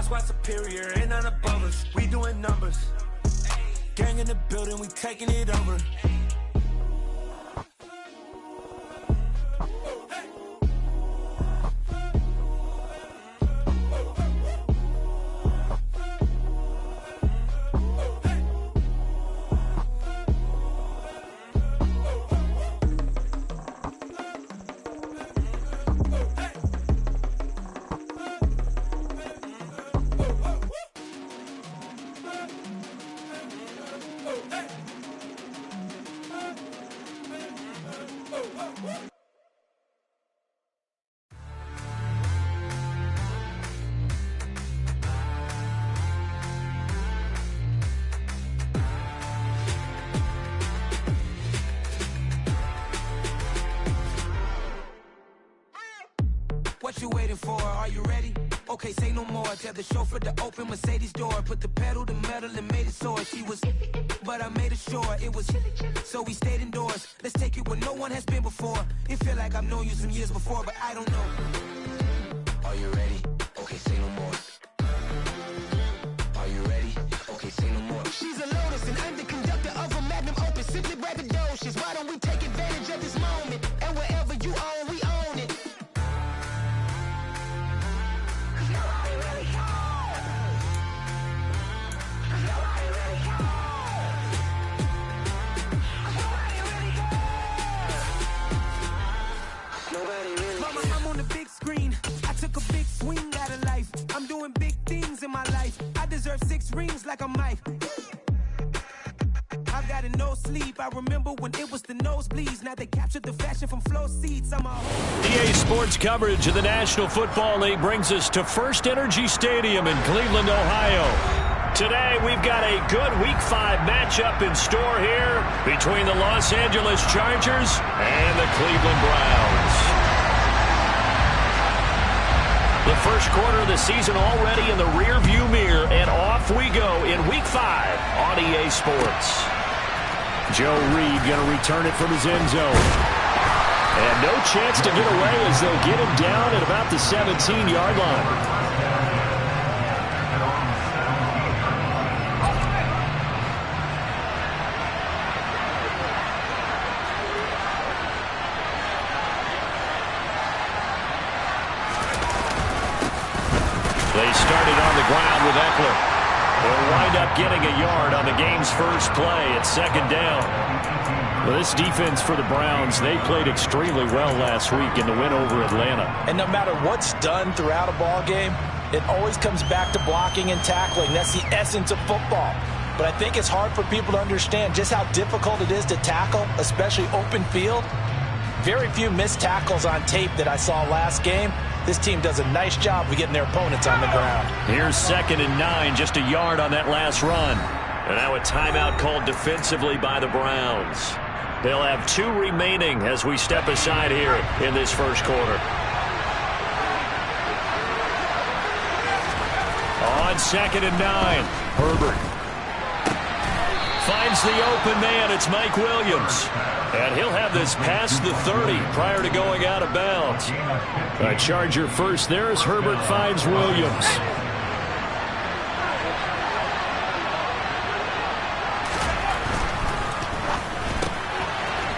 squad superior, ain't none above us. We doing numbers. Gang in the building, we taking it over. What you waiting for? Are you ready? Okay, say no more. Tell the chauffeur to open Mercedes door. Put the pedal to metal and made it soar. She was, but I made it sure it was. So we stayed indoors. Let's take it where no one has been before. It feel like I've known you some years before, but I don't know. Are you ready? Okay, say no more. Are you ready? Okay, say no more. She's a Lotus and I'm the conductor of a magnum opus. Simply braggadocious. Why don't we take advantage of this moment? And wherever you own, we own it. Mama, I'm on the big screen. I took a big swing out of life. I'm doing big things in my life. I deserve 6 rings like a Mike. I've got no sleep. I remember when it was the nosebleeds. Now they captured the fashion from flow seats. I'm a EA Sports coverage of the National Football League brings us to First Energy Stadium in Cleveland, Ohio. Today, we've got a good Week 5 matchup in store here between the Los Angeles Chargers and the Cleveland Browns. The first quarter of the season already in the rear-view mirror, and off we go in Week 5 on EA Sports. Joe Reed going to return it from his end zone. And no chance to get away as they'll get him down at about the 17-yard line. They started on the ground with Eckler. They'll wind up getting a yard on the game's first play at second down. Well, this defense for the Browns, they played extremely well last week in the win over Atlanta. And no matter what's done throughout a ball game, it always comes back to blocking and tackling. That's the essence of football. But I think it's hard for people to understand just how difficult it is to tackle, especially open field. Very few missed tackles on tape that I saw last game. This team does a nice job of getting their opponents on the ground. Here's 2nd and 9, just a yard on that last run. And now a timeout called defensively by the Browns. They'll have 2 remaining as we step aside here in this first quarter. On 2nd and 9, Herbert finds the open man. It's Mike Williams. And he'll have this past the 30 prior to going out of bounds. A Charger first there as Herbert finds Williams.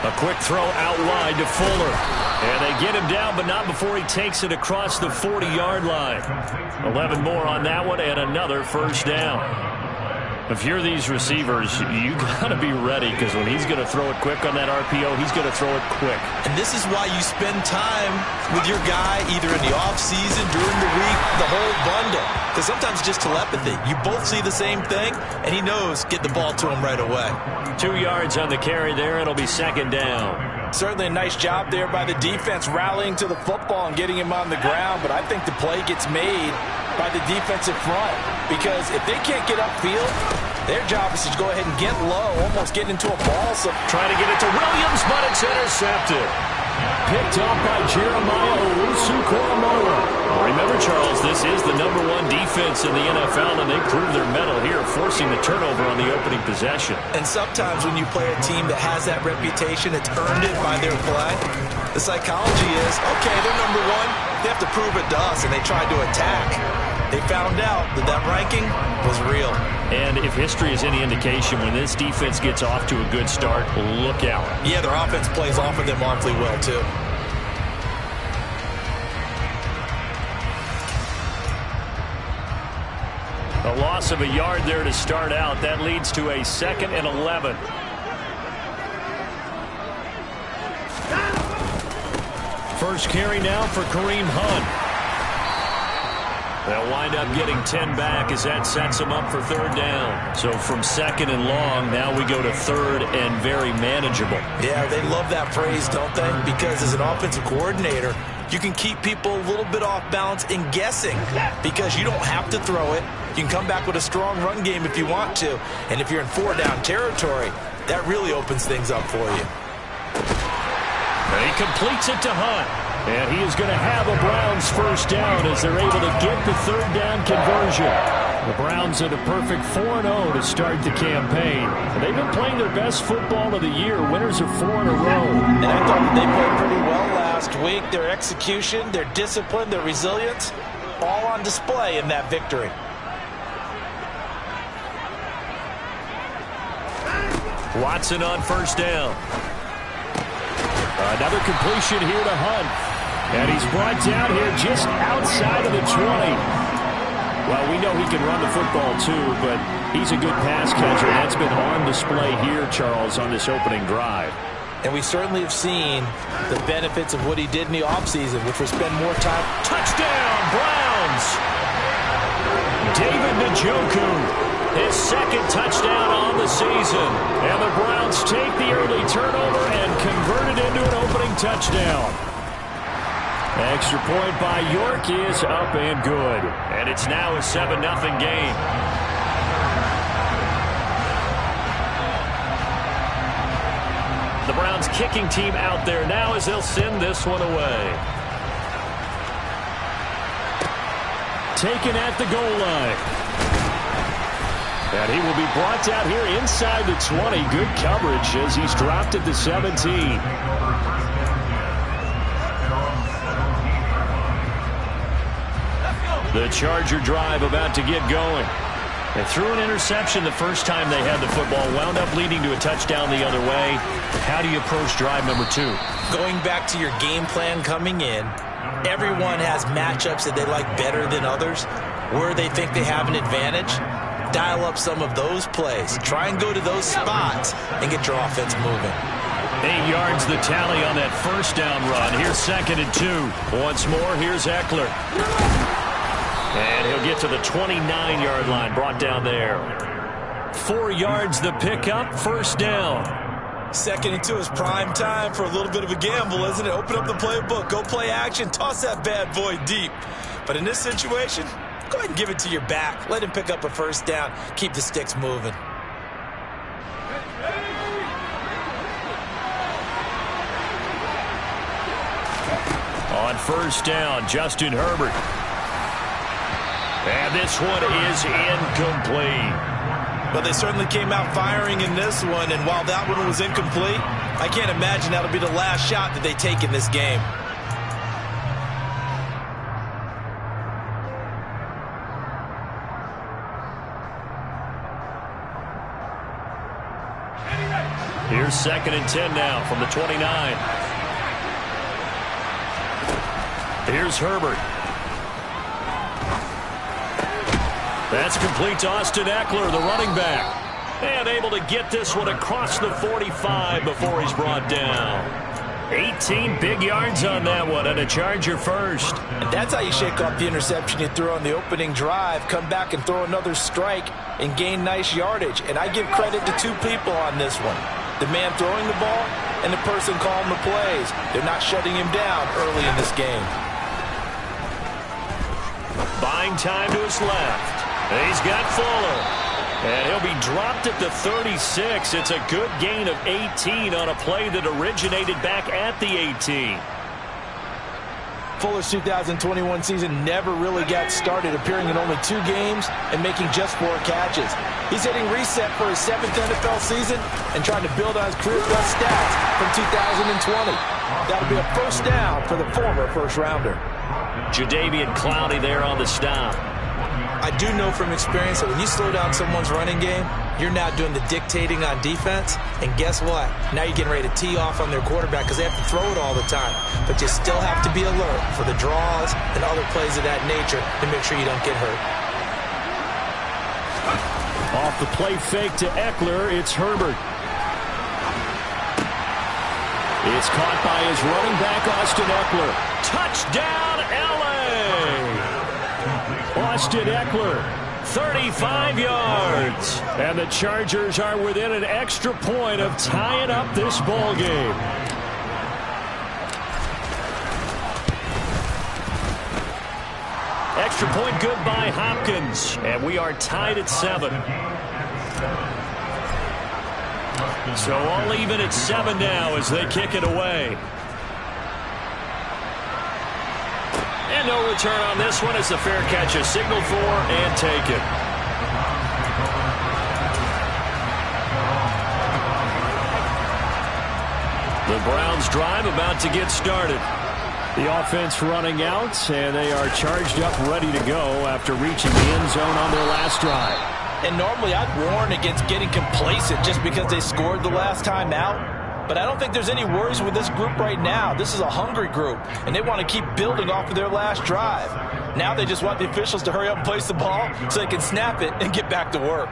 A quick throw out wide to Fuller. And they get him down, but not before he takes it across the 40-yard line. 11 more on that one and another first down. If you're these receivers, you got to be ready because when he's going to throw it quick on that RPO, he's going to throw it quick. And this is why you spend time with your guy either in the offseason, during the week, the whole bundle. Because sometimes it's just telepathy. You both see the same thing, and he knows get the ball to him right away. 2 yards on the carry there. It'll be second down. Certainly a nice job there by the defense rallying to the football and getting him on the ground. But I think the play gets made by the defensive front. Because if they can't get upfield, their job is to go ahead and get low, almost get into a ball. So trying to get it to Williams, but it's intercepted. Picked up by Jeremiah Owusu-Koramoah. Remember, Charles, this is the #1 defense in the NFL, and they proved their mettle here, forcing the turnover on the opening possession. And sometimes when you play a team that has that reputation, it's earned it by their play. The psychology is, okay, they're #1. They have to prove it to us, and they try to attack. They found out that that ranking was real. And if history is any indication, when this defense gets off to a good start, look out. Yeah, their offense plays off of them awfully well, too. A loss of a yard there to start out. That leads to a 2nd and 11. First carry now for Kareem Hunt. They'll wind up getting 10 back as that sets them up for 3rd down. So from 2nd and long, now we go to 3rd and very manageable. Yeah, they love that phrase, don't they? Because as an offensive coordinator, you can keep people a little bit off balance in guessing because you don't have to throw it. You can come back with a strong run game if you want to. And if you're in 4-down territory, that really opens things up for you. And he completes it to Hunt. And he is going to have a Browns first down as they're able to get the 3rd down conversion. The Browns at a perfect 4-0 to start the campaign. And they've been playing their best football of the year. Winners of 4 in a row. And I thought that they played pretty well last week. Their execution, their discipline, their resilience, all on display in that victory. Watson on first down. Another completion here to Hunt. And he's brought down here just outside of the 20. Well, we know he can run the football too, but he's a good pass catcher. That's been on display here, Charles, on this opening drive. And we certainly have seen the benefits of what he did in the offseason, which was spend more time. Touchdown, Browns! David Njoku, his 2nd touchdown on the season. And the Browns take the early turnover and convert it into an opening touchdown. Extra point by York is up and good. And it's now a 7-0 game. The Browns kicking team out there now as they'll send this one away. Taken at the goal line. And he will be brought down here inside the 20. Good coverage as he's dropped at the 17. The Charger drive about to get going. They threw an interception the first time they had the football, wound up leading to a touchdown the other way. How do you approach drive number 2? Going back to your game plan coming in, everyone has matchups that they like better than others, where they think they have an advantage. Dial up some of those plays. Try and go to those spots and get your offense moving. 8 yards the tally on that first down run. Here's 2nd and 2. Once more, here's Eckler. And he'll get to the 29-yard line, brought down there. 4 yards the pickup, first down. 2nd and 2 is prime time for a little bit of a gamble, isn't it? Open up the playbook, go play action, toss that bad boy deep. But in this situation, go ahead and give it to your back. Let him pick up a first down. Keep the sticks moving. On first down, Justin Herbert. And this one is incomplete. But they certainly came out firing in this one, and while that one was incomplete, I can't imagine that'll be the last shot that they take in this game. Here's 2nd and 10 now from the 29. Here's Herbert. That's complete to Austin Eckler, the running back. And able to get this one across the 45 before he's brought down. 18 big yards on that one, and a Charger first. And that's how you shake off the interception you threw on the opening drive, come back and throw another strike and gain nice yardage. And I give credit to 2 people on this one. The man throwing the ball and the person calling the plays. They're not shutting him down early in this game. Buying time to his left. He's got Fuller. And he'll be dropped at the 36. It's a good gain of 18 on a play that originated back at the 18. Fuller's 2021 season never really got started, appearing in only 2 games and making just 4 catches. He's hitting reset for his 7th NFL season and trying to build on his career-best stats from 2020. That'll be a first down for the former first-rounder. Jadeveon Clowney there on the stop. I do know from experience that when you slow down someone's running game, you're now doing the dictating on defense, and guess what? Now you're getting ready to tee off on their quarterback because they have to throw it all the time. But you still have to be alert for the draws and other plays of that nature to make sure you don't get hurt. Off the play fake to Eckler, it's Herbert. It's caught by his running back, Austin Eckler. Touchdown, L.A. Austin Eckler, 35 yards. And the Chargers are within an extra point of tying up this ball game. Extra point good by Hopkins. And we are tied at 7. So all even at 7 now as they kick it away. And no return on this one as the fair catch is signaled for and taken. The Browns drive about to get started. The offense running out, and they are charged up, ready to go after reaching the end zone on their last drive. And normally I'd warn against getting complacent just because they scored the last time out. But I don't think there's any worries with this group right now. This is a hungry group, and they want to keep building off of their last drive. Now they just want the officials to hurry up and place the ball so they can snap it and get back to work.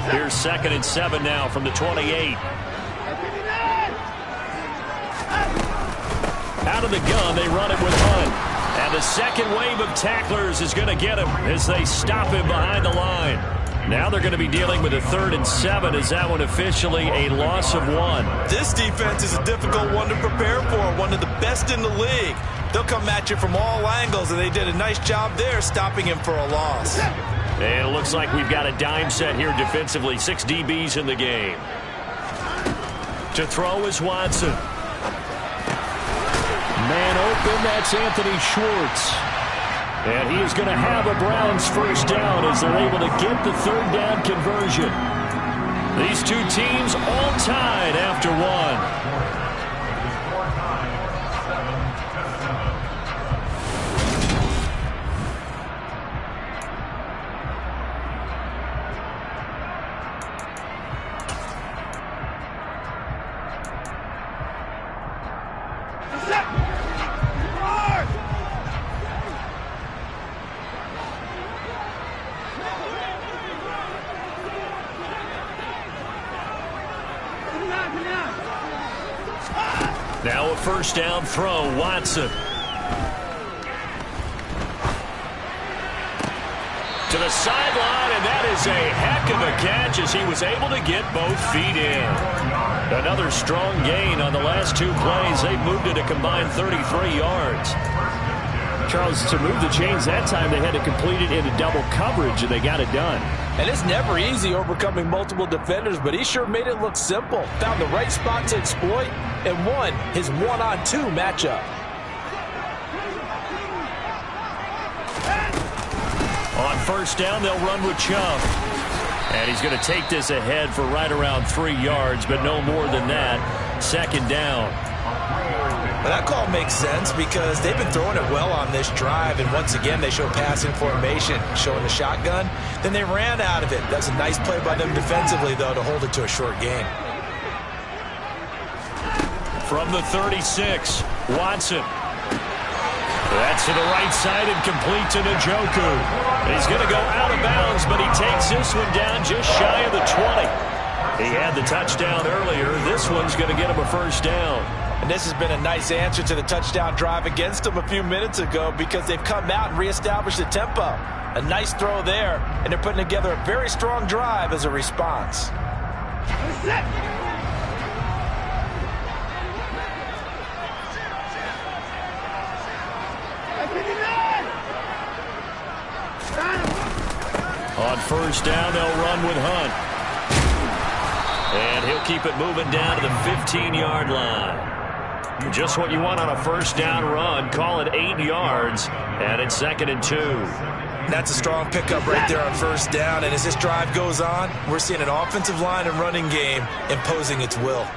Here's 2nd and 7 now from the 28. Out of the gun, they run it with Hunt. And the second wave of tacklers is going to get him as they stop him behind the line. Now they're going to be dealing with a 3rd and 7 as that one officially a loss of 1. This defense is a difficult one to prepare for, one of the best in the league. They'll come at you from all angles, and they did a nice job there stopping him for a loss. And it looks like we've got a dime set here defensively. 6 DBs in the game. To throw is Watson. Man open, that's Anthony Schwartz. And he is going to have a Browns first down as they're able to get the 3rd down conversion. These two teams all tied after 1. Now a first down throw, Watson. To the sideline, and that is a heck of a catch as he was able to get both feet in. Another strong gain on the last 2 plays. They've moved it a combined 33 yards. Charles, to move the chains that time, they had to complete it into double coverage, and they got it done. And it's never easy overcoming multiple defenders, but he sure made it look simple. Found the right spot to exploit and won his 1-on-2 matchup. On first down, they'll run with Chubb. And he's going to take this ahead for right around 3 yards, but no more than that. 2nd down. Well, that call makes sense because they've been throwing it well on this drive, and once again they show passing formation, showing the shotgun. Then they ran out of it. That's a nice play by them defensively, though, to hold it to a short gain. From the 36, Watson. That's to the right side and complete to Njoku. He's going to go out of bounds, but he takes this one down just shy of the 20. He had the touchdown earlier. This one's going to get him a first down. And this has been a nice answer to the touchdown drive against them a few minutes ago because they've come out and reestablished the tempo. A nice throw there, and they're putting together a very strong drive as a response. On first down, they'll run with Hunt. And he'll keep it moving down to the 15-yard line. Just what you want on a first down run. Call it 8 yards, and it's 2nd and 2. That's a strong pickup right there on first down, and as this drive goes on, we're seeing an offensive line and running game imposing its will.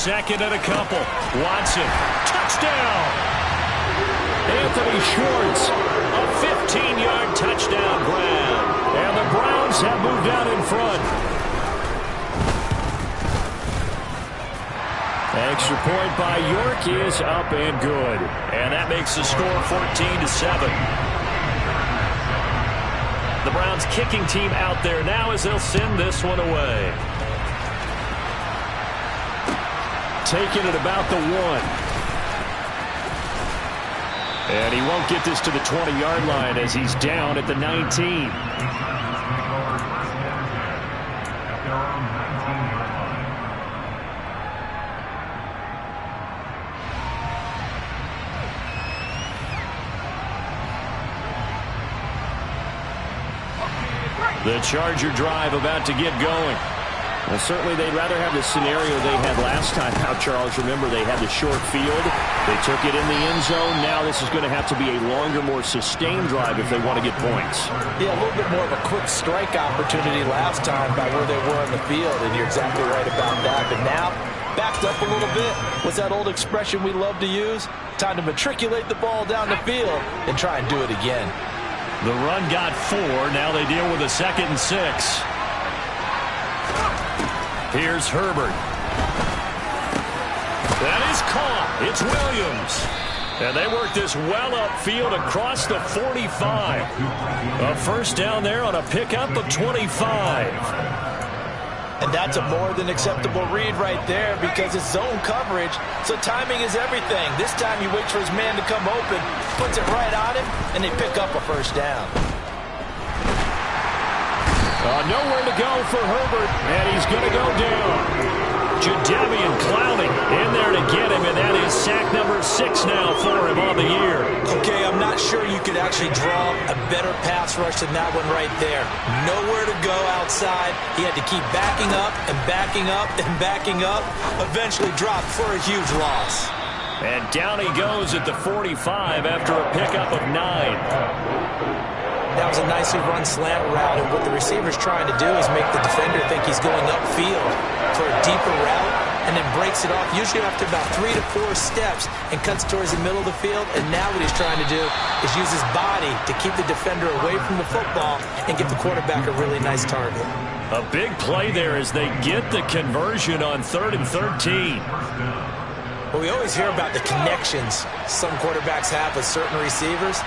2nd and a couple. Watson, touchdown! Anthony Schwartz, a 15-yard touchdown grab. And the Browns have moved out in front. Extra point by York is up and good. And that makes the score 14-7. The Browns kicking team out there now as they'll send this one away. Taking it about the 1. And he won't get this to the 20-yard line as he's down at the 19. The Charger drive about to get going. Well, certainly they'd rather have the scenario they had last time out, Charles. Remember, they had the short field. They took it in the end zone. Now this is going to have to be a longer, more sustained drive if they want to get points. Yeah, a little bit more of a quick strike opportunity last time by where they were on the field, and you're exactly right about that. But now, backed up a little bit. What's that old expression we love to use? Time to matriculate the ball down the field and try and do it again. The run got 4. Now they deal with a 2nd and 6. Here's Herbert. That is caught. It's Williams. And they work this well upfield across the 45. A first down there on a pickup of 25. And that's a more than acceptable read right there because it's zone coverage, so timing is everything. This time he waits for his man to come open, puts it right on him, and they pick up a first down. Nowhere to go for Herbert, and he's going to go down. Jadeveon Clowney in there to get him, and that is sack number 6 now for him on the year. Okay, I'm not sure you could actually draw a better pass rush than that one right there. Nowhere to go outside. He had to keep backing up and backing up and backing up. Eventually dropped for a huge loss. And down he goes at the 45 after a pickup of 9. That was a nicely run slant route, and what the receiver's trying to do is make the defender think he's going upfield for a deeper route, and then breaks it off, usually after about 3 to 4 steps, and cuts towards the middle of the field. And now what he's trying to do is use his body to keep the defender away from the football and give the quarterback a really nice target. A big play there as they get the conversion on 3rd and 13. Well, we always hear about the connections some quarterbacks have with certain receivers.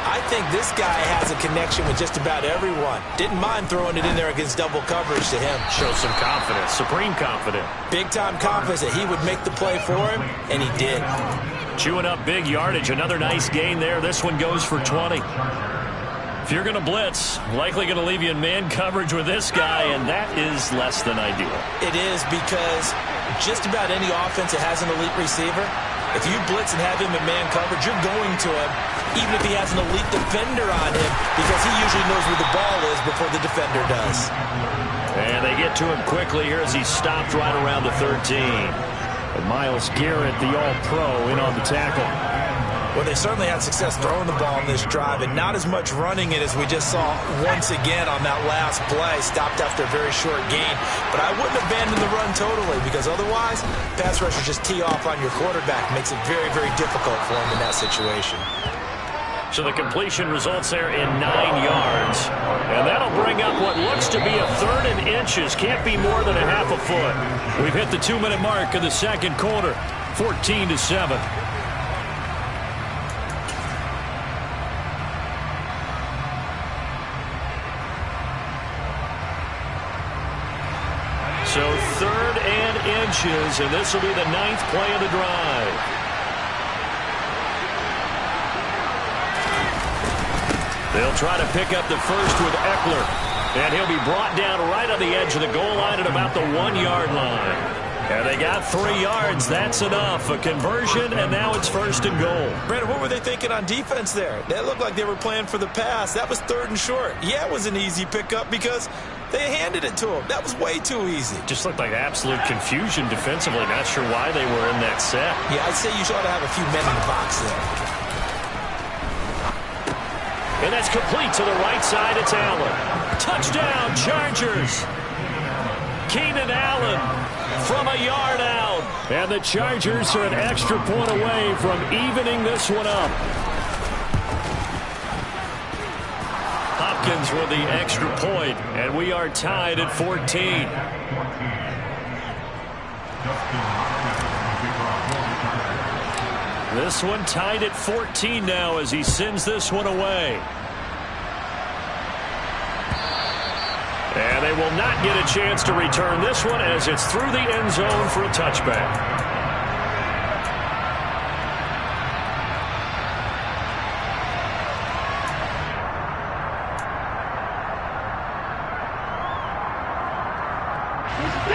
I think this guy has a connection with just about everyone. Didn't mind throwing it in there against double coverage to him. Shows some confidence, supreme confidence. Big-time confidence that he would make the play for him, and he did. Chewing up big yardage. Another nice gain there. This one goes for 20. If you're going to blitz, likely going to leave you in man coverage with this guy, and that is less than ideal. It is, because just about any offense that has an elite receiver, if you blitz and have him in man coverage, you're going to him, even if he has an elite defender on him, because he usually knows where the ball is before the defender does. And they get to him quickly here as he stopped right around the 13. And Myles Garrett, the All-Pro, in on the tackle. Well, they certainly had success throwing the ball in this drive, and not as much running it as we just saw once again on that last play. Stopped after a very short gain. But I wouldn't abandon the run totally, because otherwise, pass rushers just tee off on your quarterback. Makes it very, very difficult for him in that situation. So the completion results there in 9 yards. And that'll bring up what looks to be a 3rd and inches. Can't be more than a half a foot. We've hit the 2-minute mark of the second quarter. 14-7. So 3rd and inches, and this will be the 9th play of the drive. They'll try to pick up the first with Eckler, and he'll be brought down right on the edge of the goal line at about the 1-yard line. And they got 3 yards. That's enough. A conversion, and now it's 1st and goal. Brandon, what were they thinking on defense there? That looked like they were playing for the pass. That was 3rd and short. Yeah, it was an easy pickup because they handed it to him. That was way too easy. Just looked like absolute confusion defensively. Not sure why they were in that set. Yeah, I'd say you ought to have a few men in the box there. And that's complete to the right side. It's Allen. Touchdown, Chargers. Keenan Allen from a yard out. And the Chargers are an extra point away from evening this one up. Hopkins with the extra point, and we are tied at 14. This one tied at 14 now as he sends this one away. And they will not get a chance to return this one as it's through the end zone for a touchback.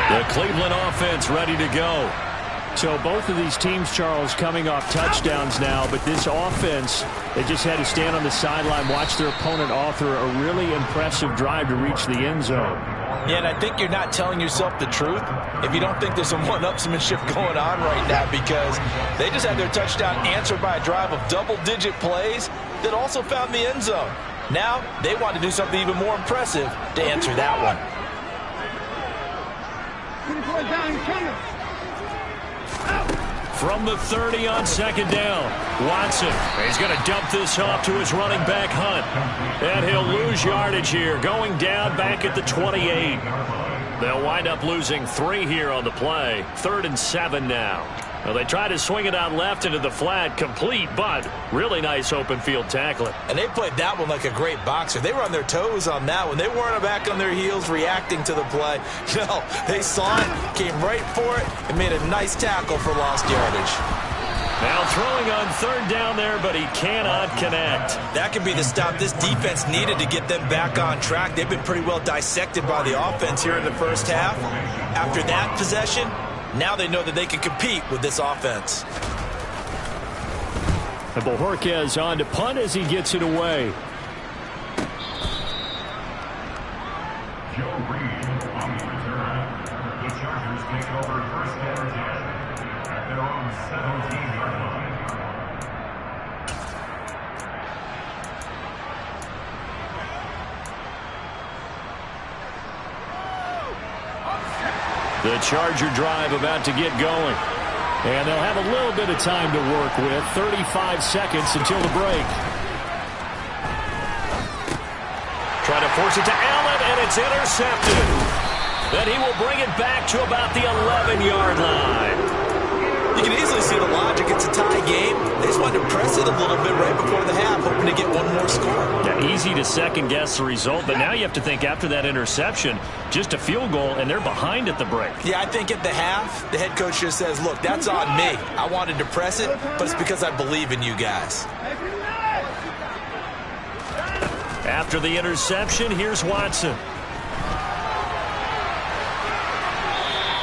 The Cleveland offense ready to go. So both of these teams, Charles, coming off touchdowns now, but this offense, they just had to stand on the sideline, watch their opponent author a really impressive drive to reach the end zone. Yeah, and I think you're not telling yourself the truth if you don't think there's some one-upsmanship going on right now, because they just had their touchdown answered by a drive of double-digit plays that also found the end zone. Now they want to do something even more impressive to answer that one. From the 30 on second down, Watson. He's going to dump this off to his running back, Hunt. And he'll lose yardage here, going down back at the 28. They'll wind up losing 3 here on the play. 3rd and 7 now. Well, they try to swing it out left into the flat, complete, but really nice open field tackling. And they played that one like a great boxer. They were on their toes on that one. They weren't back on their heels reacting to the play. No, they saw it, came right for it, and made a nice tackle for lost yardage. Now throwing on 3rd down there, but he cannot connect. That could be the stop this defense needed to get them back on track. They've been pretty well dissected by the offense here in the first half. After that possession, now they know that they can compete with this offense. And Bojorquez on to punt as he gets it away. Joe Reed on the return. The Chargers take over first and 10 at their own 17-yard line. The Charger drive about to get going. And they'll have a little bit of time to work with. 35 seconds until the break. Try to force it to Allen, and it's intercepted. Then he will bring it back to about the 11-yard line. You can easily see the logic. It's a tie game. They just wanted to press it a little bit right before the half, hoping to get one more score. Yeah, easy to second-guess the result, but now you have to think after that interception, just a field goal, and they're behind at the break. Yeah, I think at the half, the head coach just says, look, that's on me. I wanted to press it, but it's because I believe in you guys. After the interception, here's Watson.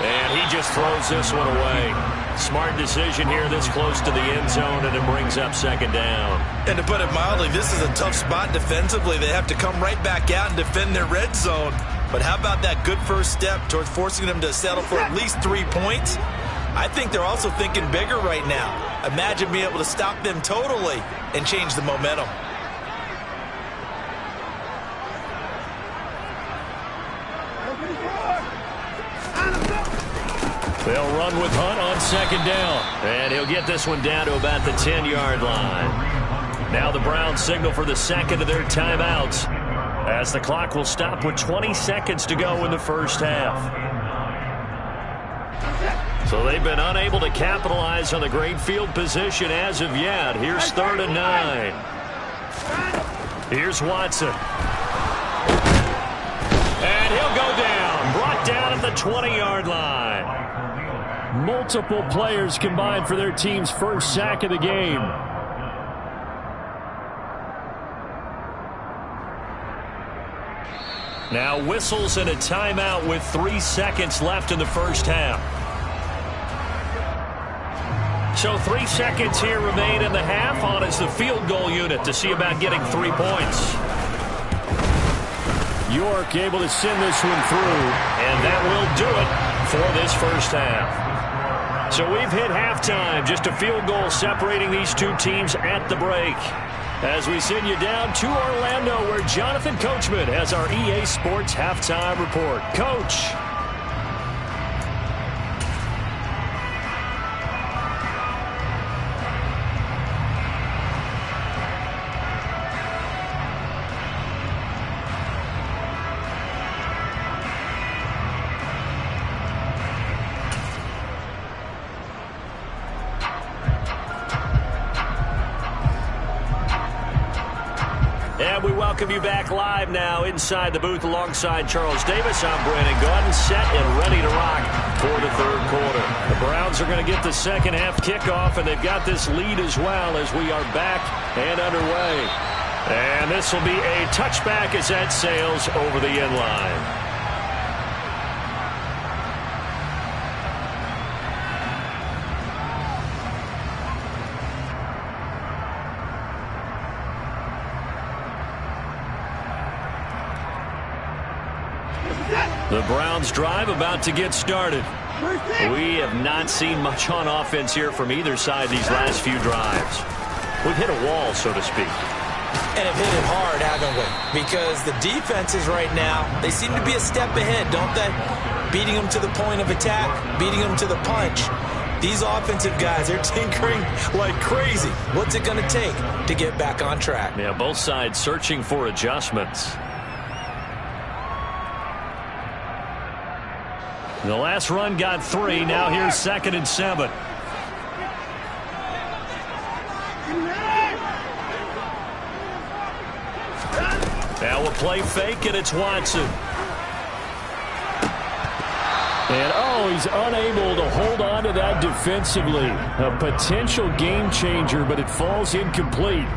And he just throws this one away. Smart decision here this close to the end zone, and it brings up second down. And to put it mildly, this is a tough spot defensively. They have to come right back out and defend their red zone. But how about that good first step towards forcing them to settle for at least 3 points? I think they're also thinking bigger right now. Imagine being able to stop them totally and change the momentum. They'll run with Hunt on second down. And he'll get this one down to about the 10-yard line. Now the Browns signal for the second of their timeouts, as the clock will stop with 20 seconds to go in the first half. So they've been unable to capitalize on the great field position as of yet. Here's 3rd and 9. Here's Watson. And he'll go down. Brought down at the 20-yard line. Multiple players combined for their team's first sack of the game. Now whistles and a timeout with 3 seconds left in the first half. So 3 seconds here remain in the half. On is the field goal unit to see about getting 3 points. York able to send this one through, and that will do it for this first half. So we've hit halftime, just a field goal separating these two teams at the break. As we send you down to Orlando, where Jonathan Coachman has our EA Sports Halftime Report. Coach. we welcome you back live now inside the booth alongside Charles Davis. I'm Brandon Gaudin, set and ready to rock for the third quarter. The Browns are going to get the second half kickoff, and they've got this lead as well as we are back and underway. And this will be a touchback as that sails over the end line. The Browns drive about to get started. We have not seen much on offense here from either side these last few drives. We've hit a wall, so to speak. And have hit it hard, haven't we? Because the defenses right now, they seem to be a step ahead, don't they? Beating them to the point of attack, beating them to the punch. These offensive guys, they're tinkering like crazy. What's it going to take to get back on track? Yeah, both sides searching for adjustments. The last run got 3. Now here's 2nd and 7. Now we'll play fake, and it's Watson. And, he's unable to hold on to that defensively. A potential game changer, but it falls incomplete.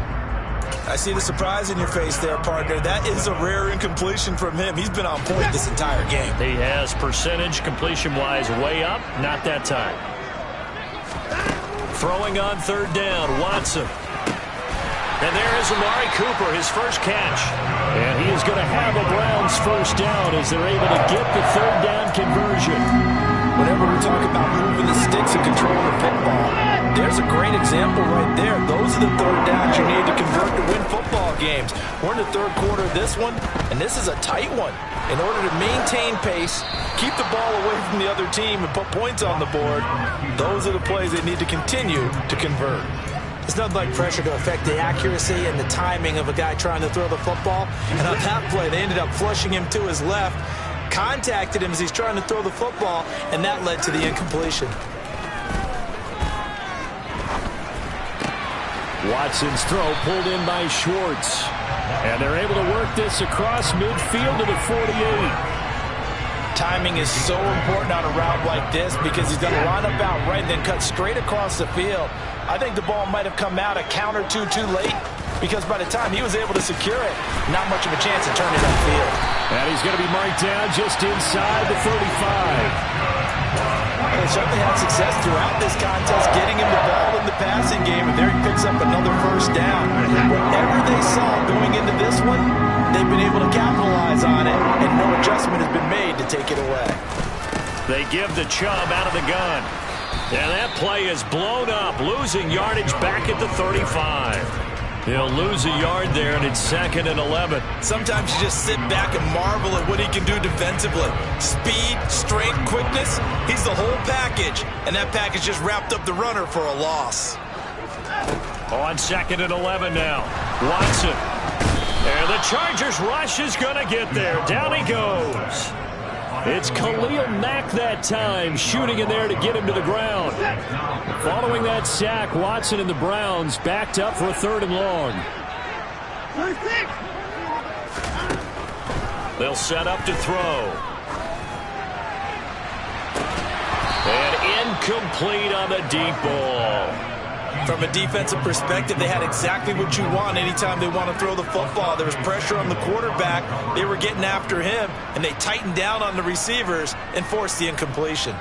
I see the surprise in your face there, partner. That is a rare incompletion from him. He's been on point this entire game. He has percentage completion-wise way up. Not that time. Throwing on 3rd down, Watson. And there is Amari Cooper, his first catch. And he is going to have a Browns first down as they're able to get the 3rd down conversion. Whenever we talk about moving the sticks and controlling the football, there's a great example right there. Those are the 3rd downs you need to convert to win football games. We're in the 3rd quarter of this one, and this is a tight one. In order to maintain pace, keep the ball away from the other team, and put points on the board, those are the plays they need to continue to convert. It's nothing like pressure to affect the accuracy and the timing of a guy trying to throw the football. And on that play, they ended up flushing him to his left, contacted him as he's trying to throw the football, and that led to the incompletion. Watson's throw pulled in by Schwartz. And they're able to work this across midfield to the 48. Timing is so important on a route like this because he's going to line up out right and then cut straight across the field. I think the ball might have come out a count or two too late because by the time he was able to secure it, not much of a chance to turn it upfield. And he's going to be marked down just inside the 35. They certainly had success throughout this contest getting him the ball in the passing game, and there he picks up another first down. Whatever they saw going into this one, they've been able to capitalize on it, and no adjustment has been made to take it away. They give the Chubb out of the gun. And that play is blown up, losing yardage back at the 35. He'll lose a yard there, and it's 2nd and 11. Sometimes you just sit back and marvel at what he can do defensively. Speed, strength, quickness, he's the whole package. And that package just wrapped up the runner for a loss. On 2nd and 11 now, Watson. And the Chargers rush is going to get there. Down he goes. It's Khalil Mack that time, shooting in there to get him to the ground. Following that sack, Watson and the Browns backed up for a 3rd and long. They'll set up to throw. And incomplete on the deep ball. From a defensive perspective, they had exactly what you want anytime they want to throw the football. There was pressure on the quarterback. They were getting after him, and they tightened down on the receivers and forced the incompletion.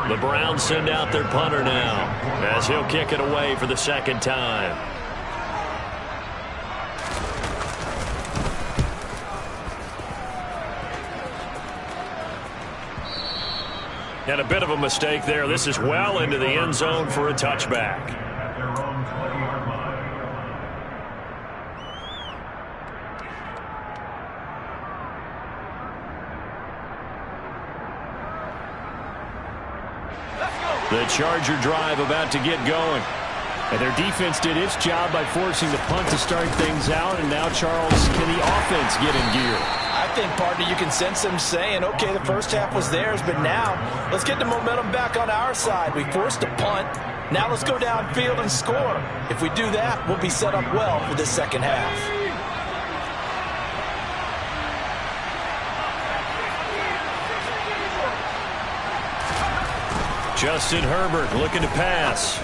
The Browns send out their punter now as he'll kick it away for the 2nd time. And a bit of a mistake there. This is well into the end zone for a touchback. At their own 20-yard line. The Charger drive about to get going. And their defense did its job by forcing the punt to start things out. And now, Charles, can the offense get in gear? I think, partner, you can sense them saying, okay, the first half was theirs, but now let's get the momentum back on our side. We forced a punt. Now let's go downfield and score. If we do that, we'll be set up well for this second half. Justin Herbert looking to pass.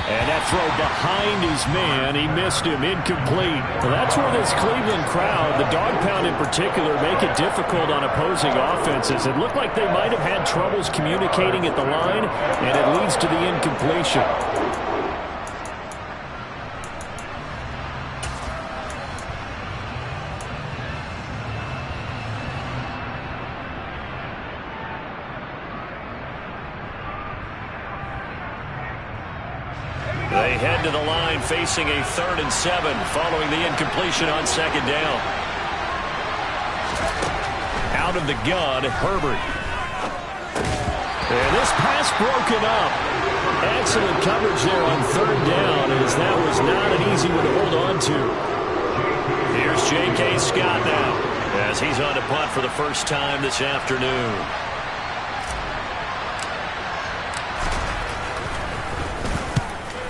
And that throw behind his man, he missed him, incomplete. Well, that's where this Cleveland crowd, the dog pound in particular, make it difficult on opposing offenses. It looked like they might have had troubles communicating at the line, and it leads to the incompletion. They head to the line facing a 3rd and 7 following the incompletion on 2nd down. Out of the gun, Herbert. And this pass broken up. Excellent coverage there on 3rd down, as that was not an easy one to hold on to. Here's J.K. Scott now as he's on to punt for the first time this afternoon.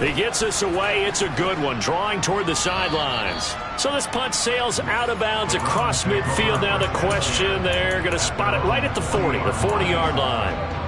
He gets us away. It's a good one, drawing toward the sidelines. So this punt sails out of bounds across midfield. Now the question, they're going to spot it right at the 40, the 40-yard line.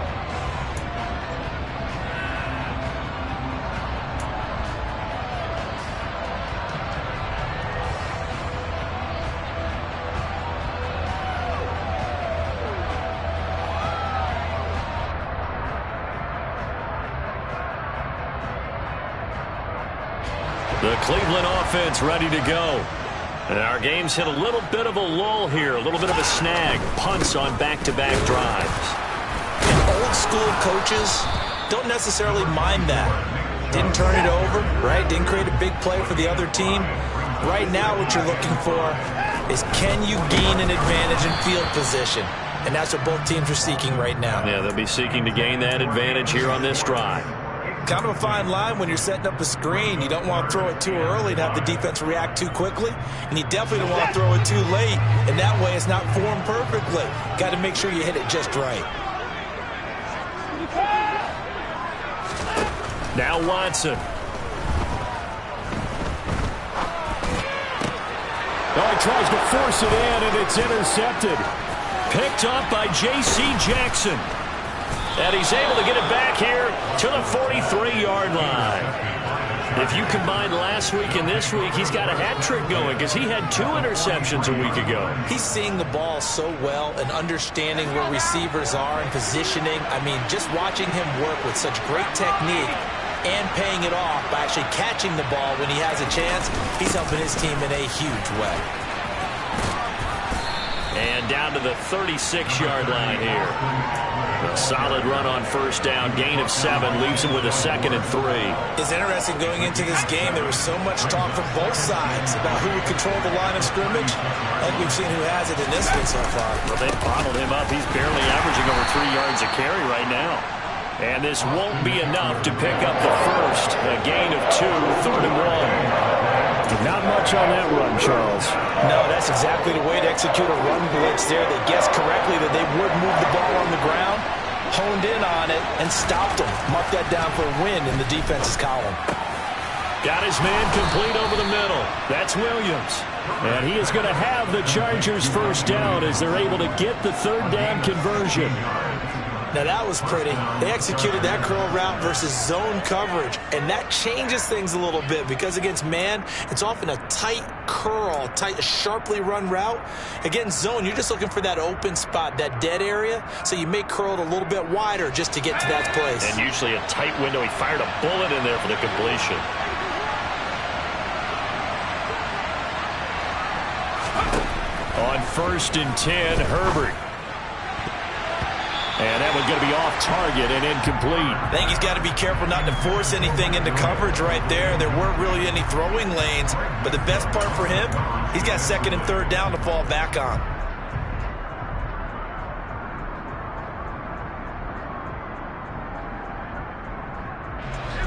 The Cleveland offense ready to go. And our game's hit a little bit of a lull here, a little bit of a snag. Punts on back-to-back drives. And old-school coaches don't necessarily mind that. Didn't turn it over, right? Didn't create a big play for the other team. Right now what you're looking for is, can you gain an advantage in field position? And that's what both teams are seeking right now. Yeah, they'll be seeking to gain that advantage here on this drive. Kind of a fine line when you're setting up a screen. You don't want to throw it too early and have the defense react too quickly. And you definitely don't want to throw it too late. And that way it's not formed perfectly. Got to make sure you hit it just right. Now Watson. Oh, he tries to force it in, and it's intercepted. Picked up by J.C. Jackson. And he's able to get it back here to the 43-yard line. If you combine last week and this week, he's got a hat trick going because he had 2 interceptions a week ago. He's seeing the ball so well and understanding where receivers are and positioning. I mean, just watching him work with such great technique and paying it off by actually catching the ball when he has a chance, he's helping his team in a huge way. And down to the 36-yard line here. A solid run on first down. Gain of 7 leaves him with a 2nd and 3. It's interesting going into this game. There was so much talk from both sides about who would control the line of scrimmage. Like we've seen who has it in this one so far. Well, they bottled him up. He's barely averaging over 3 yards a carry right now. And this won't be enough to pick up the first. A gain of 2, 3rd and 1. Not much on that run, Charles. No, that's exactly the way to execute a run blitz there. They guessed correctly that they would move the ball on the ground, honed in on it, and stopped them. Mark that down for a win in the defense's column. Got his man complete over the middle. That's Williams. And he is going to have the Chargers first down as they're able to get the 3rd down conversion. Now that was pretty. They executed that curl route versus zone coverage, and that changes things a little bit because against man, it's often a tight curl, tight, sharply run route. Against zone, you're just looking for that open spot, that dead area, so you may curl it a little bit wider just to get to that place. And usually a tight window. He fired a bullet in there for the completion. On 1st and 10, Herbert. And that one's going to be off target and incomplete. I think he's got to be careful not to force anything into coverage right there. There weren't really any throwing lanes. But the best part for him, he's got 2nd and 3rd down to fall back on.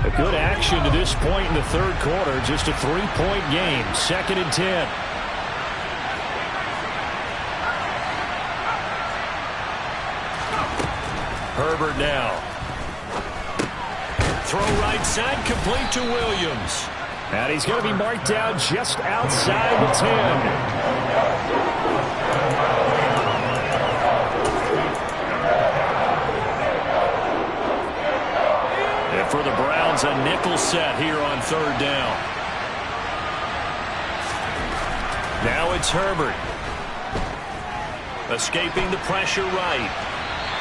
A good action to this point in the 3rd quarter. Just a 3-point game. 2nd and 10. Herbert now. throw right side, complete to Williams. And he's going to be marked down just outside the 10. And for the Browns, a nickel set here on third down. Now it's Herbert. Escaping the pressure right.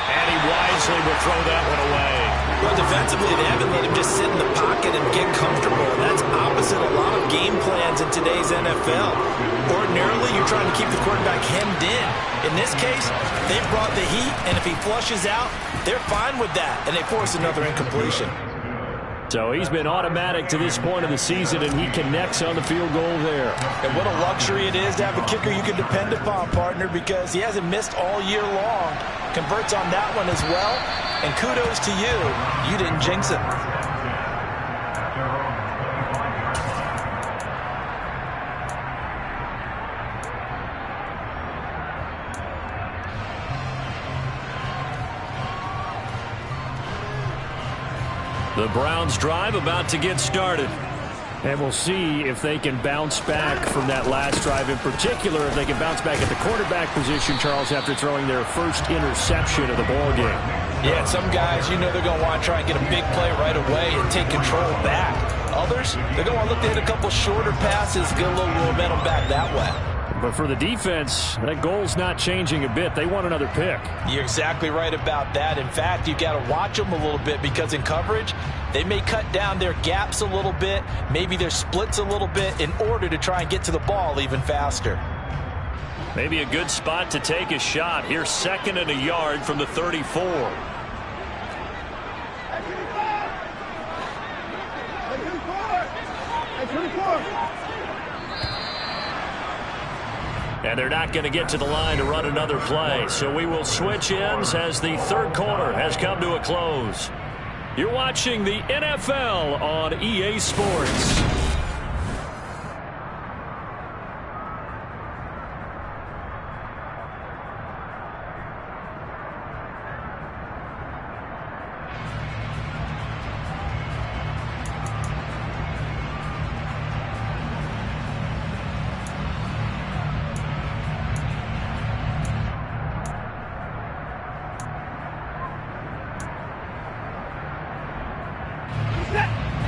And he wisely will throw that one away. Well, defensively, they haven't let him just sit in the pocket and get comfortable. That's opposite a lot of game plans in today's NFL. Ordinarily, you're trying to keep the quarterback hemmed in. In this case, they brought the heat, and if he flushes out, they're fine with that, and they force another incompletion. So he's been automatic to this point of the season, and he connects on the field goal there. And what a luxury it is to have a kicker you can depend upon, partner, because he hasn't missed all year long. Converts on that one as well. And kudos to you. You didn't jinx it. The Browns drive about to get started. And we'll see if they can bounce back from that last drive. In particular, if they can bounce back at the quarterback position, Charles, after throwing their first interception of the ball game. Yeah, some guys, you know they're going to want to try and get a big play right away and take control back. Others, they're going to want to look to hit a couple shorter passes, get a little momentum back that way. But for the defense, that goal's not changing a bit. They want another pick. You're exactly right about that. In fact, you've got to watch them a little bit because in coverage, they may cut down their gaps a little bit, maybe their splits a little bit in order to try and get to the ball even faster. Maybe a good spot to take a shot. Here's 2nd and a yard from the 34. And they're not going to get to the line to run another play. So we will switch ends as the third quarter has come to a close. You're watching the NFL on EA Sports.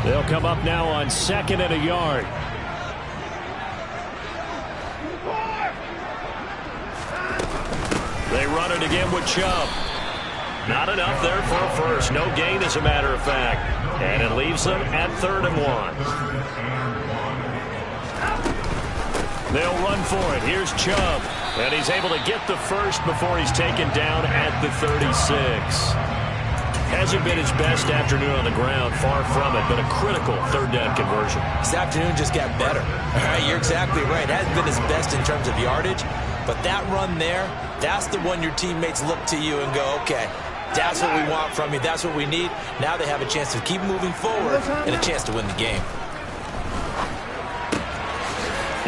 They'll come up now on 2nd and a yard. They run it again with Chubb. Not enough there for a first. No gain, as a matter of fact. And it leaves them at 3rd and 1. They'll run for it. Here's Chubb. And he's able to get the first before he's taken down at the 36. Hasn't been his best afternoon on the ground, far from it, but a critical 3rd down conversion. This afternoon just got better. All right, you're exactly right. It hasn't been his best in terms of yardage, but that run there, that's the one your teammates look to you and go, okay, that's what we want from you. That's what we need. Now they have a chance to keep moving forward and a chance to win the game.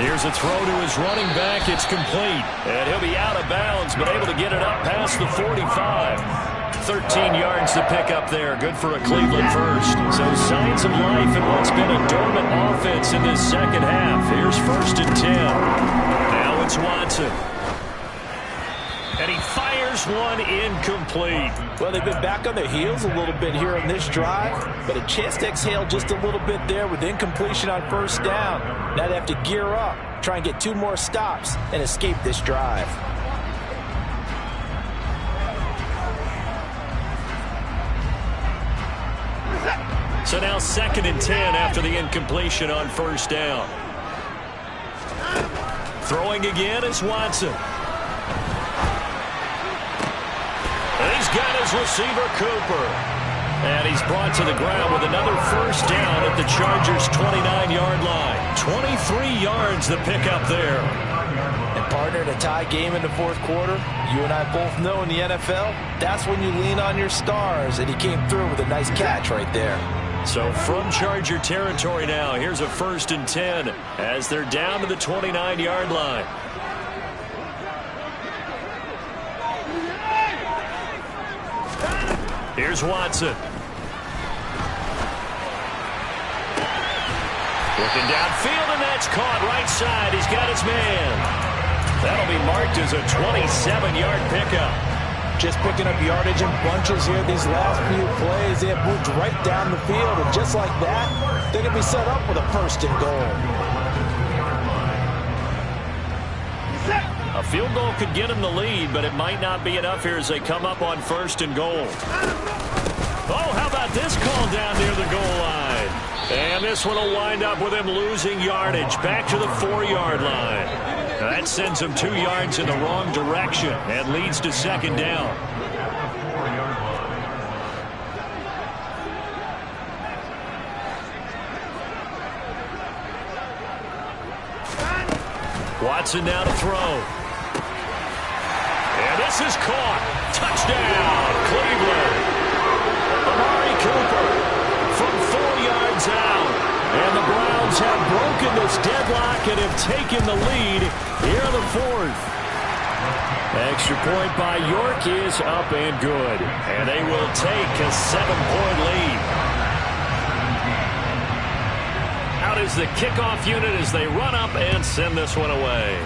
Here's a throw to his running back. It's complete. And he'll be out of bounds, but able to get it up past the 45. 13 yards to pick up there. Good for a Cleveland first. So signs of life in what's been a dormant offense in this second half. Here's 1st and 10. Now it's Watson. And he fires one incomplete. Well, they've been back on their heels a little bit here on this drive, but a chance to exhale just a little bit there with incompletion on 1st down. Now they have to gear up, try and get 2 more stops, and escape this drive. So now 2nd and 10 after the incompletion on 1st down. Throwing again is Watson. And he's got his receiver, Cooper. And he's brought to the ground with another 1st down at the Chargers' 29-yard line. 23 yards the pickup there. And partner, in a tie game in the 4th quarter, you and I both know in the NFL, that's when you lean on your stars, and he came through with a nice catch right there. So from Charger territory now, here's a 1st and 10 as they're down to the 29-yard line. Here's Watson. Looking downfield, and that's caught right side. He's got his man. That'll be marked as a 27-yard pickup. Just picking up yardage in bunches here these last few plays. They have moved right down the field, and just like that, they're going to be set up with a first and goal. A field goal could get him the lead, but it might not be enough here as they come up on first and goal. Oh, how about this call down near the goal line? And this one will wind up with him losing yardage back to the 4-yard line. Now that sends him 2 yards in the wrong direction and leads to second down. Watson now to throw. And this is caught. Touchdown, Cleveland. Amari Cooper from 4 yards out. And the Browns have broken this deadlock and have taken the lead here in the 4th. Extra point by York is up and good. And they will take a 7-point lead. Out is the kickoff unit as they run up and send this one away.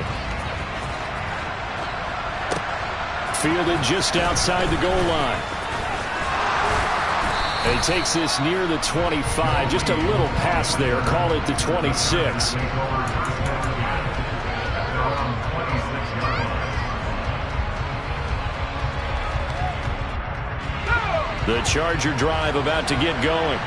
Fielded just outside the goal line. And he takes this near the 25. Just a little pass there. Call it the 26. The Charger drive about to get going.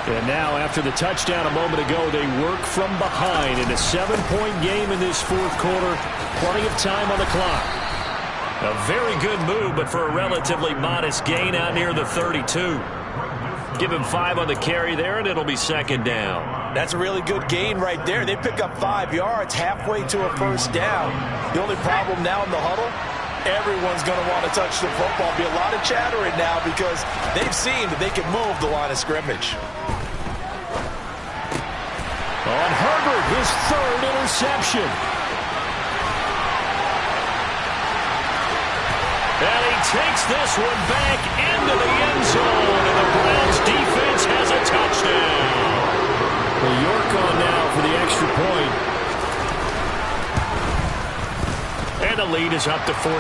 And now, after the touchdown a moment ago, they work from behind in a 7-point game in this 4th quarter. Plenty of time on the clock. A very good move, but for a relatively modest gain out near the 32. Give him 5 on the carry there, and it'll be second down. That's a really good gain right there. They pick up 5 yards halfway to a first down. The only problem now in the huddle, everyone's going to want to touch the football. Be a lot of chattering now because they've seen that they can move the line of scrimmage. On Herbert, his 3rd interception. And he takes this one back into the end zone, and the Browns defense has a touchdown. Well, York on now for the extra point. And the lead is up to 14.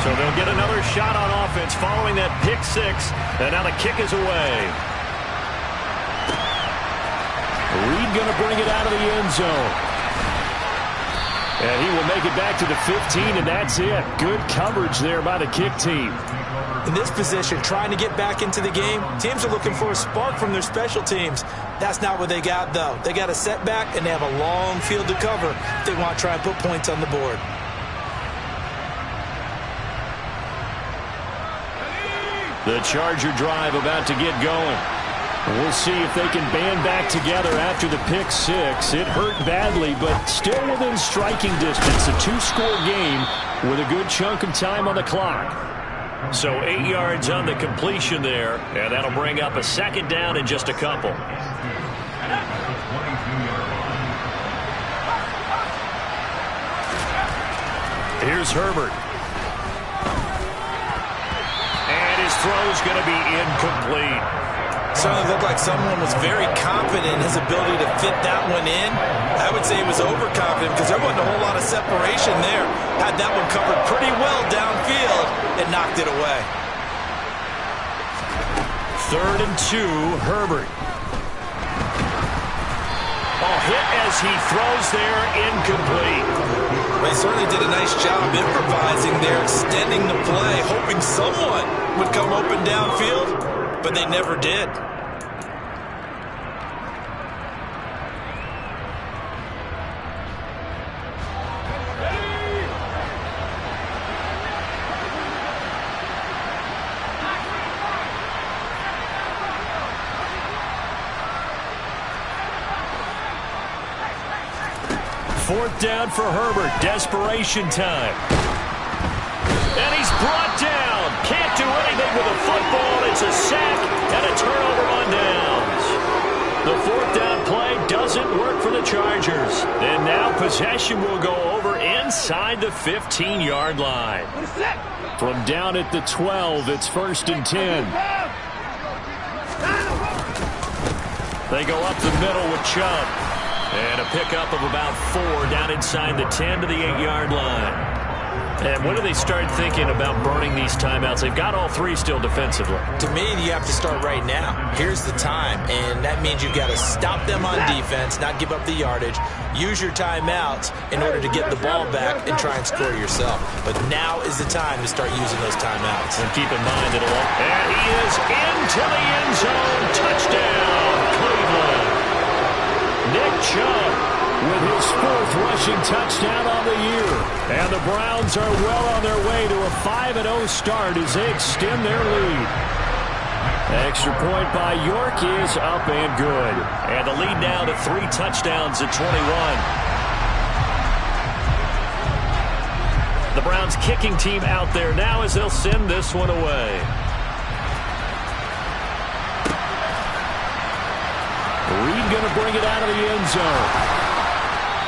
So they'll get another shot on offense following that pick 6, and now the kick is away. Reed going to bring it out of the end zone. And he will make it back to the 15, and that's it. Good coverage there by the kick team. In this position, trying to get back into the game, teams are looking for a spark from their special teams. That's not what they got, though. They got a setback, and they have a long field to cover if they want to try and put points on the board. The Charger drive about to get going. We'll see if they can band back together after the pick 6. It hurt badly, but still within striking distance. A 2-score game with a good chunk of time on the clock. So 8 yards on the completion there, and that'll bring up a second down in just a couple. Here's Herbert. And his throw's going to be incomplete. Certainly looked like someone was very confident in his ability to fit that one in. I would say he was overconfident because there wasn't a whole lot of separation there. Had that one covered pretty well downfield and knocked it away. 3rd and 2, Herbert. Oh, hit as he throws there, incomplete. They certainly did a nice job improvising there, extending the play, hoping someone would come open downfield, but they never did. Fourth down for Herbert. Desperation time. And he's brought down. Can't do anything with the football. It's a sack and a turnover on downs. The 4th down play doesn't work for the Chargers. And now possession will go over in inside the 15-yard line. From down at the 12, it's 1st and 10. They go up the middle with Chubb. And a pickup of about 4 down inside the 10 to the 8-yard line. And when do they start thinking about burning these timeouts? They've got all 3 still defensively. To me, you have to start right now. Here's the time, and that means you've got to stop them on defense, not give up the yardage, use your timeouts in order to get the ball back and try and score yourself. But now is the time to start using those timeouts. And keep in mind that and he is into the end zone. Touchdown, Cleveland. Nick Chubb with his 4th rushing touchdown on the year. And the Browns are well on their way to a 5-0 start as they extend their lead. Extra point by York is up and good. And the lead now to 3 touchdowns at 21. The Browns kicking team out there now as they'll send this one away. Reed going to bring it out of the end zone.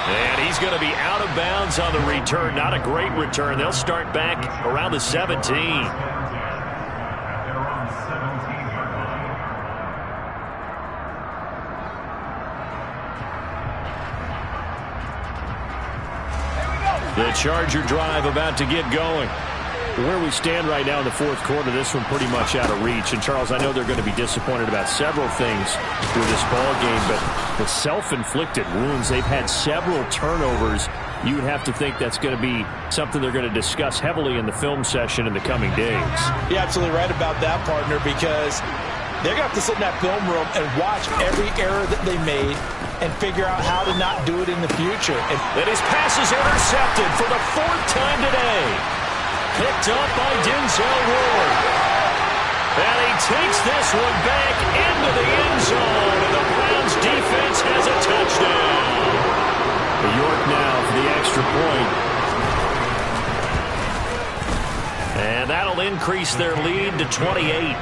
And he's going to be out of bounds on the return. Not a great return. They'll start back around the 17. The Charger drive about to get going. Where we stand right now in the 4th quarter, this one pretty much out of reach. And, Charles, I know they're going to be disappointed about several things with this ball game, but the self-inflicted wounds, they've had several turnovers. You would have to think that's going to be something they're going to discuss heavily in the film session in the coming days. You're absolutely right about that, partner, because they're going to have to sit in that film room and watch every error that they made and figure out how to not do it in the future. And his pass is intercepted for the 4th time today. Picked up by Denzel Ward. And he takes this one back into the end zone. And the Browns defense has a touchdown. York now for the extra point. And that'll increase their lead to 28.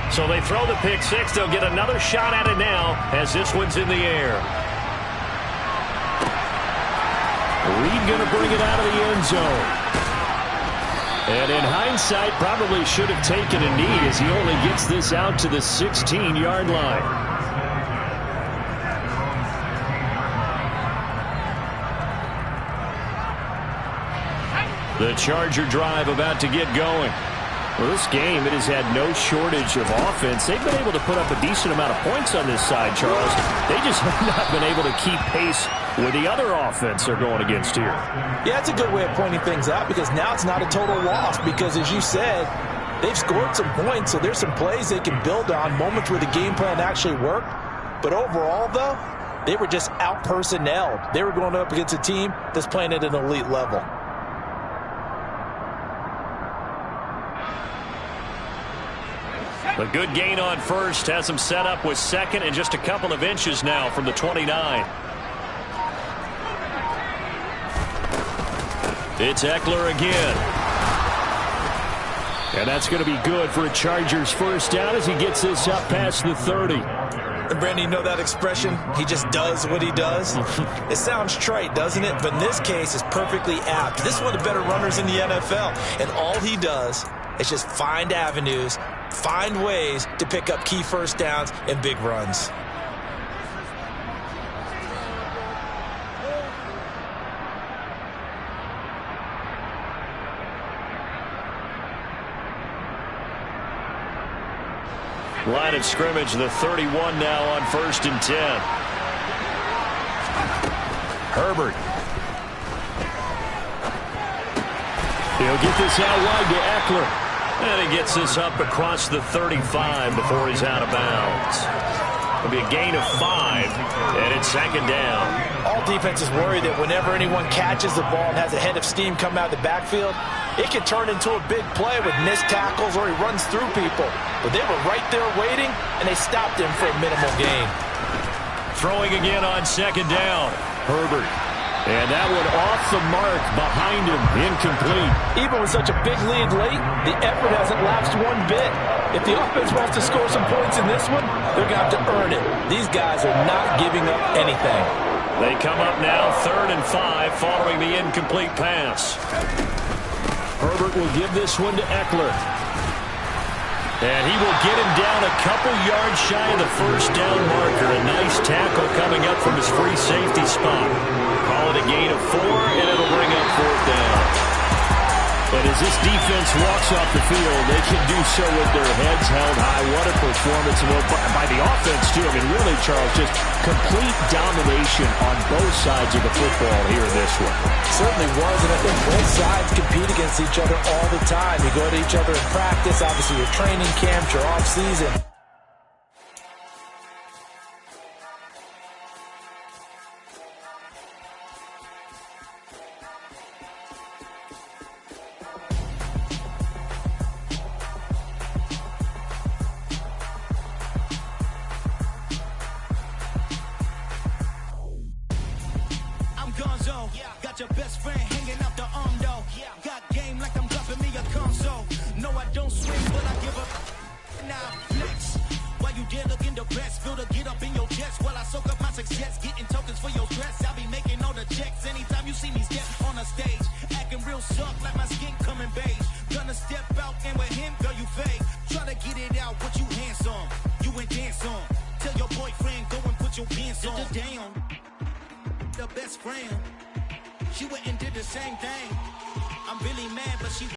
So they throw the pick 6. They'll get another shot at it now as this one's in the air. Reed going to bring it out of the end zone. And in hindsight, probably should have taken a knee as he only gets this out to the 16-yard line. The Charger drive about to get going. Well, this game, it has had no shortage of offense. They've been able to put up a decent amount of points on this side, Charles. They just have not been able to keep pace with the other offense they're going against here. Yeah, it's a good way of pointing things out because now it's not a total loss because, as you said, they've scored some points, so there's some plays they can build on, moments where the game plan actually worked. But overall, though, they were just out-personnelled. They were going up against a team that's playing at an elite level. A good gain on first has them set up with 2nd and just a couple of inches now from the 29. It's Eckler again. And that's going to be good for a Chargers first down as he gets this up past the 30. And Brandon, you know that expression? He just does what he does? It sounds trite, doesn't it? But in this case, it's perfectly apt. This is one of the better runners in the NFL. And all he does is just find avenues, find ways to pick up key first downs and big runs. Line of scrimmage, the 31 now on 1st and 10. Herbert. He'll get this out wide to Eckler. And he gets this up across the 35 before he's out of bounds. It'll be a gain of 5, and it's 2nd down. All defenses worry that whenever anyone catches the ball and has a head of steam come out of the backfield, it can turn into a big play with missed tackles or he runs through people. But they were right there waiting, and they stopped him for a minimal gain. Throwing again on 2nd down. Herbert. And that one off the mark behind him, incomplete. Even with such a big lead late, the effort hasn't lapsed one bit. If the offense wants to score some points in this one, they're going to have to earn it. These guys are not giving up anything. They come up now 3rd and 5 following the incomplete pass. Herbert will give this one to Eckler. And he will get him down a couple yards shy of the first down marker. A nice tackle coming up from his free safety spot. Call it a gain of 4, and it'll bring up 4th down. But as this defense walks off the field, they can do so with their heads held high. What a performance by the offense, too. I mean, really, Charles, just complete domination on both sides of the football here in this one. Certainly was, and I think both sides compete against each other all the time. You go to each other in practice, obviously your training camps, your off-season. Got your best friend hanging out the arm though. Got game like I'm dropping me a console. No, I don't swing, but I give up. Now flex. While you there looking the best, feel the get up in your chest while I soak up my success, getting tokens for your stress. I'll be making all the checks anytime you see me step on a stage, acting real soft like my skin coming beige. Gonna step out and with him, girl, you fake. Try to get it out, what you handsome, you ain't dance on. Tell your boyfriend go and put your pants on. Down, the best friend. She went and did the same thing. I'm really mad, but she